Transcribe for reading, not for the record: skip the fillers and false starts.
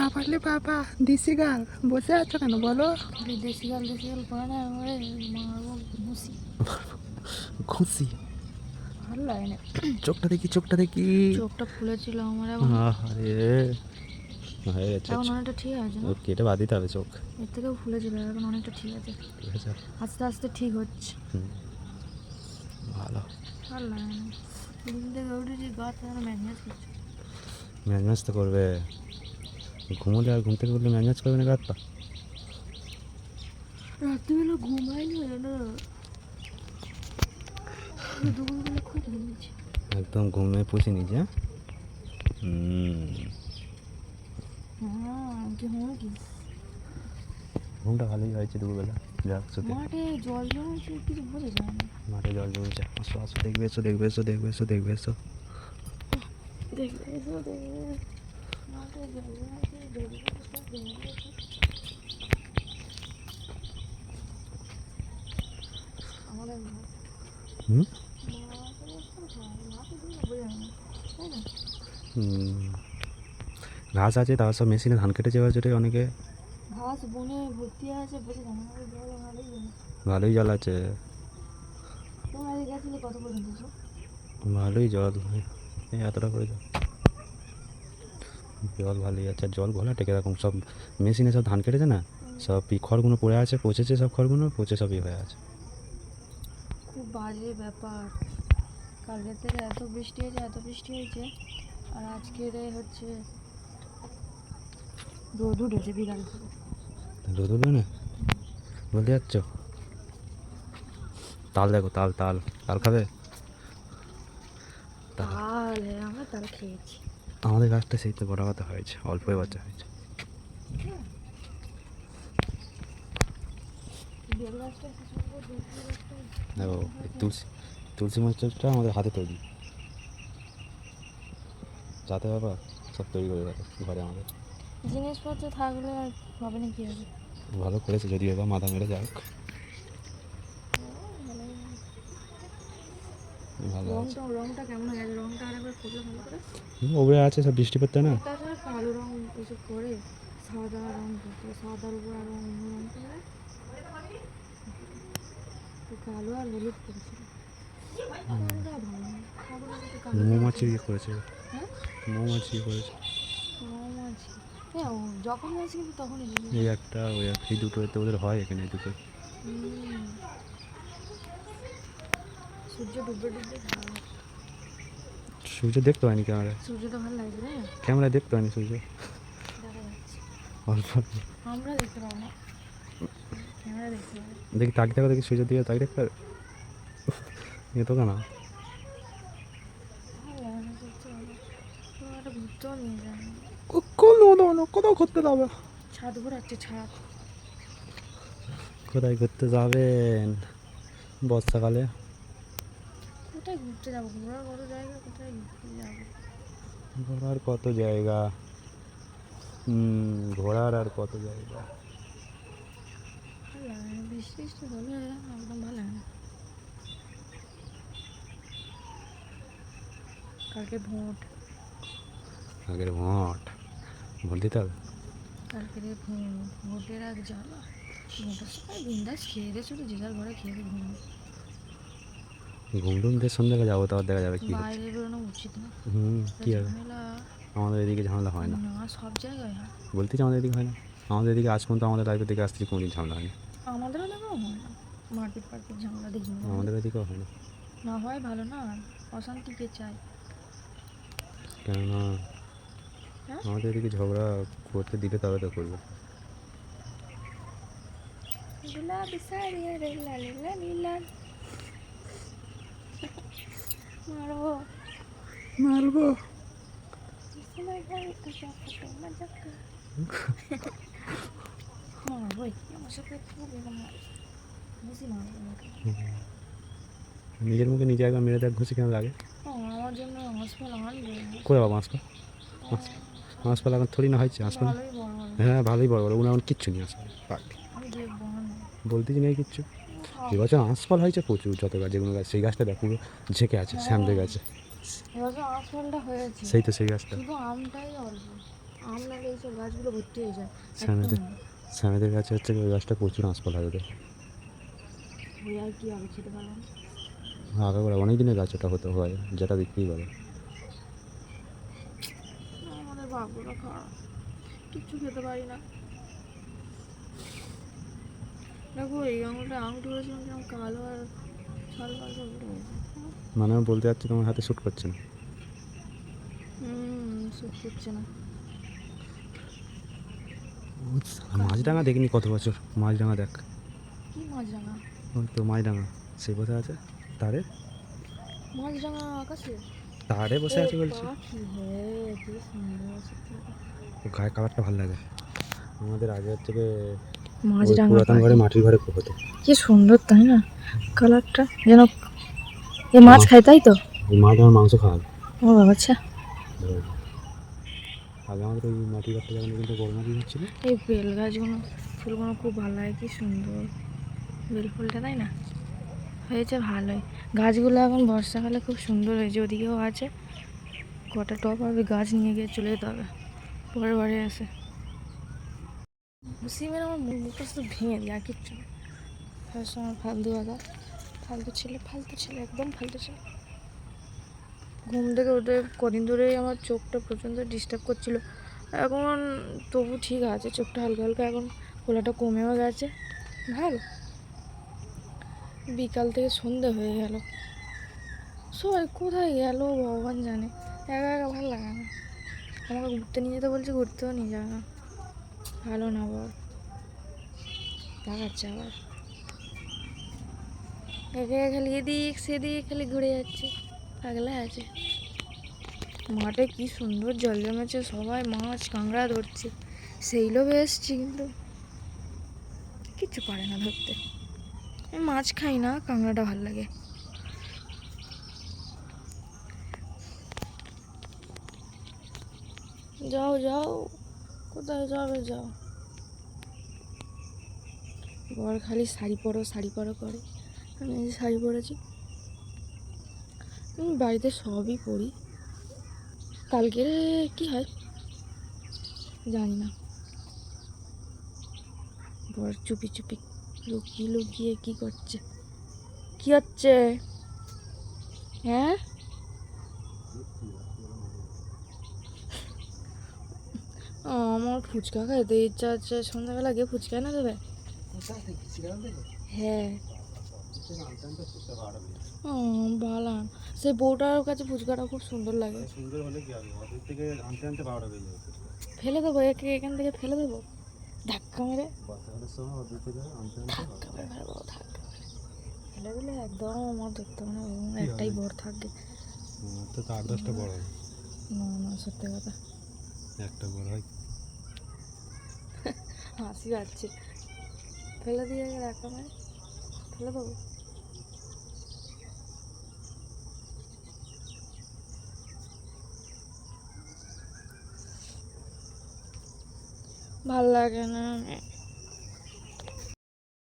বাবালে বাবা দেশি গাল বসে আছো কেন বলো? দেশি গাল করে না মারবো ঘুষি। খুশি ভালো লাগে না। চোখটা দেখি চোখটা ফুলেছিল আমার এখন। আরে হয়ে গেছে, এখন অনেকটা ঠিক আছে না? কেটে বাদ দিতে হবে চোখ। এর থেকেও ফুলেছিল, এখন অনেকটা ঠিক আছে। ঠিক আছে, আস্তে আস্তে ঠিক হচ্ছে। ভালো। ভালো লাগে না। ঘুম থেকে উঠেছি গাছ যেন ম্যাচ করছে। ম্যাচ তো করবে, ঘুমোলে আর ঘুম থেকে উঠলে ম্যাচ করবে না রাতটা। রাত্রিবেলা ঘুমাইনি না, দুপুরবেলা খুব ঘুমিয়েছি। একদম ঘুমে পুষে নিয়েছি। হ্যাঁ কি হয় কি ঘুমটা ভালোই হয়েছে দুপুরবেলা। যাক সত্যি মাঠে জল জমেছে, কিছু বোঝা যায় না। মাঠে জল জমেছে। আসো আসো, দেখবে এসো, দেখবে এসো, দেখবে এসো, দেখবে এসো। দেখবে এসো, দেখবে মাঠে জল জমেছে, দেখবে এসো, দেখবে এসো। আমাদের হুম ঘাস আছে, তার সব মেশিনে ধান কেটে যাওয়ার জন্য অনেকে। ঘাস বনে ভর্তি আছে, বসে জানা জল ভালোই জল আছে, তোমার গেছিলে কত পর্যন্ত? ভালোই জল, এই এতটা করে জল ভালোই আছে। জল ঘোলাটে কিরকম সব মেশিনে সব ধান কেটেছে না, সব খড়গুলো পড়ে আছে, পচেছে, সব খড়গুলো পচে সবই হয়ে আছে। খুব বাজে ব্যাপার। কালকে থেকে এত বৃষ্টি হয়েছে, আর আজকে হচ্ছে রোদ উঠেছে বিকাল থেকে। রোদ উঠবে না বলতে যাচ্ছ? তাল দেখো, তাল তাল তাল খাবে? তাল আমরা তাল খেয়েছি। আমাদের গাছটা সেই তো বড় কথা হয়েছে, অল্পই বাচ্চা হয়েছে। দেখো তুলসী মঞ্চটা আমাদের হাতে তৈরি, যাতে বাবা সব তৈরি করে রাখে ঘরে আমাদের। জিনিসপত্র থাকলে আর হবে না, কি হবে? ভালো করেছে, যদি এবার মাথা মেরে যাক। রংটা কেমন হয়ে গেছে? রংটা আরেকবার করলে ভালো করে। ওপরে আছে সব বৃষ্টি পড়তে না, তাছাড়া কালো রং এসব করে সাদা রং করতে, সাদার উপর আরো অন্য রং করে কালো আর হলুদ করেছিল। মৌমাছি করেছে, হ্যাঁ মৌমাছি করেছে। মৌমাছি, হ্যাঁ যখন আছে কিন্তু তখনই এই একটা ওই এই দুটো এতে ওদের হয় এখানে, এই দুটো। সূর্য ডুবে সূর্য দেখতে হয়নি ক্যামেরায়, সূর্যটা ভালো লাগছে না? ক্যামেরায় দেখতে হয়নি সূর্য, দেখা যাচ্ছে। অল্প আমরা দেখতে পাবো না, ক্যামেরা দেখতে পাবো। দেখি তাকিয়ে থাকো, দেখি সূর্য দিয়ে তাকিয়ে দেখতে পারে এ তো কেন ঘুরতেও নিয়ে যায় না, কোথাও ঘুরতে যাবে? ছাদ ঘোরাচ্ছে, ছাদ। কোথায় ঘুরতে যাবেন বর্ষাকালে? কোথায় ঘুরতে যাবো? ঘোরার কত জায়গা, কোথায় ঘুরতে যাবো? ঘোরার কত জায়গা, ঘোরার আর কত জায়গা। ভালো লাগে না, বৃষ্টি হলে একদম ভালো লাগে না। কালকে ভোট, আগের ভোট ভোট দিতে হবে। কালকে ভোটের আগে জ্বালা। ভোটের সময় বিন্দাস খেয়ে দিয়ে শুধু যে যার ঘরে খেয়ে দিয়ে ঘুমটুম দিয়ে সন্ধ্যাকে যাবো, তারপর দেখা যাবে কি বাইরে বেরোনো উচিত না। কি হবে। আমাদের এদিকে ঝামেলা হয় না, সব জায়গায় হয়। বলতেছি আমাদের এদিকে হয় না, আমাদের এদিকে আজ পর্যন্ত আমাদের লাইফের দিকে আসতে কোনোদিন ঝামেলা হয়নি। আমাদের এলাকাও হয় না, মারপিট ঝামেলা দেখি না। আমাদের এদিকেও হয় না। না হয় ভালো না, অশান্তি কে চায়? কেননা আমাদের এদিকে ঝগড়া করতে দিলে তবে তো করবে। মারবো মারবো নিজের মুখে নিজে একবার মেরে দেখ, ঘুষি কেন লাগে? আমার জন্য হাসপাতাল আনবে। কোথায় বাবা হাসপাতাল? হাসপাতাল এখন থরি না হয়েছে হাসপাতাল। হ্যাঁ ভালোই বড় বড়, উনি এখন কিচ্ছু নেই হাসপাতাল, বলতেছি নেই কিচ্ছু। এবছর হাসপাতাল হয়েছে প্রচুর, যত গাছ যেগুলো গাছ, সেই গাছটা দেখ পুরো ঝেঁকে আছে, স্যামদের গাছে। এবছর আঁশফলটা হয়েছে, সেই তো সেই গাছটা, শুধু আমটাই অল্প। আম নাহলে এইসব গাছগুলো ভর্তি হয়ে যায়। স্বামীদের একদম স্বামীদের গাছে হচ্ছে কি ওই গাছটা প্রচুর আঁশফল হয় ওদের। ওই আর কি হবে, খেতে পারবো না। আগে করে অনেক দিনের গাছ ওটা হতে হয়, যেটা বিক্রি করে। আমাদের বাবুরা খারাপ, কিচ্ছু খেতে পারি না। দেখো এই আঙুলটা আঙুল ধরেছিলাম কিরকম কালো আর ছাল পাল সব উঠে গেছে। মানে আমি বলতে চাচ্ছি তোমার হাতে শ্যুট করছে না। স্যুট করছে না। মাছরাঙা দেখিনি কত বছর, মাছরাঙা দেখ। কি মাছরাঙা? ওই তো মাছরাঙা সে বসে আছে তারে, মাছরাঙা আকাশে? তারে বসে ও আছে বলছি। পাখি, হ্যাঁ কি সুন্দর সত্যি কথা। ওর গায়ের কালারটা ভালো লাগে। আমাদের আগে হচ্ছে কি ওই মাছরাঙা পুরাতন ঘরে পাখি মাটির ঘরে খুব হতো। কি সুন্দর তাই না কালারটা, যেন এ মাছ খায় তাই তো। ওই মাছ আমার মাংস খাওয়া হয়। ও আচ্ছা। আগে আমাদের ওই মাটির ঘরটা যখন কিন্তু বড় মাটির ঘর ছিল। এই বেল গাছগুলো ফুলগুলো খুব ভালো লাগে, কি সুন্দর বেল ফুলটা তাই না। হয়েছে ভালোই, গাছগুলো এখন বর্ষাকালে খুব সুন্দর হয়েছে। ওদিকেও আছে কটা টব, হবে গাছ নিয়ে গিয়ে চলে যেতে হবে পরের বারে আসে। সিমের আমার মুখটা শুধু ভেঙে দিই আর কিচ্ছু না। সবসময় ফালতু কথা, ফালতু ছেলে একদম ফালতু ছেলে। ঘুম থেকে উঠে কদিন ধরেই আমার চোখটা প্রচণ্ড ডিস্টার্ব করছিল, এখন তবু ঠিক আছে, চোখটা হালকা হালকা এখন খোলাটা কমেও গেছে। ভালো, বিকাল থেকে সন্ধে হয়ে গেল, সবাই কোথায় গেল ভগবান জানে। একা একা ভালো লাগে না, আমাকে ঘুরতে নিয়ে যেতে বলছে, ঘুরতেও নিয়ে যাবে না, ভালো না বল, দেখাচ্ছে আবার একে খালি এদিক সেদিক খালি ঘুরে যাচ্ছে, পাগলা আছে। মাঠে কি সুন্দর জল জমেছে, সবাই মাছ কাঁকড়া ধরছে, সেই লোভে এসছি কিন্তু কিচ্ছু পারে না ধরতে। আমি মাছ খাই না, কাঁকড়াটা ভালো লাগে। যাও যাও, কোথায় যাবে যাও। বর খালি শাড়ি পরো করে, আমি এই যে শাড়ি পরেছি। আমি বাড়িতে সবই পরি, কালকে কি হয় জানি না। বর চুপি চুপি লুকিয়ে লুকিয়ে কি করছে, কি হচ্ছে? হ্যাঁ আমার ফুচকা খাইতে ইচ্ছা আছে, সন্ধ্যাবেলা গিয়ে ফুচকা এনে দেবে? হ্যাঁ বালান, সেই বউটার কাছে ফুচকাটা খুব সুন্দর লাগে। সুন্দর হলে কি হবে, ওদের থেকে আনতে আনতে 12টা বেজে যাবে। ফেলে দেবো একে, এখান থেকে ফেলে দেবো ধাক্কা মেরে, বাচ্চাদের সময় ওদের থেকে আনতে আনতে ধাক্কা মেরে ফেলবো, ধাক্কা মেরে ফেলে দিলে একদম আমার দেখতে মানে কি একটাই হবে? বর থাকবে। তো 8-10টা বড় হবে। না না সত্যি কথা, একটা বড় হয়। হাসি পাচ্ছে, ফেলে দিয়ে ধাক্কা মেরে ফেলে দেবো। ভাল লাগে না,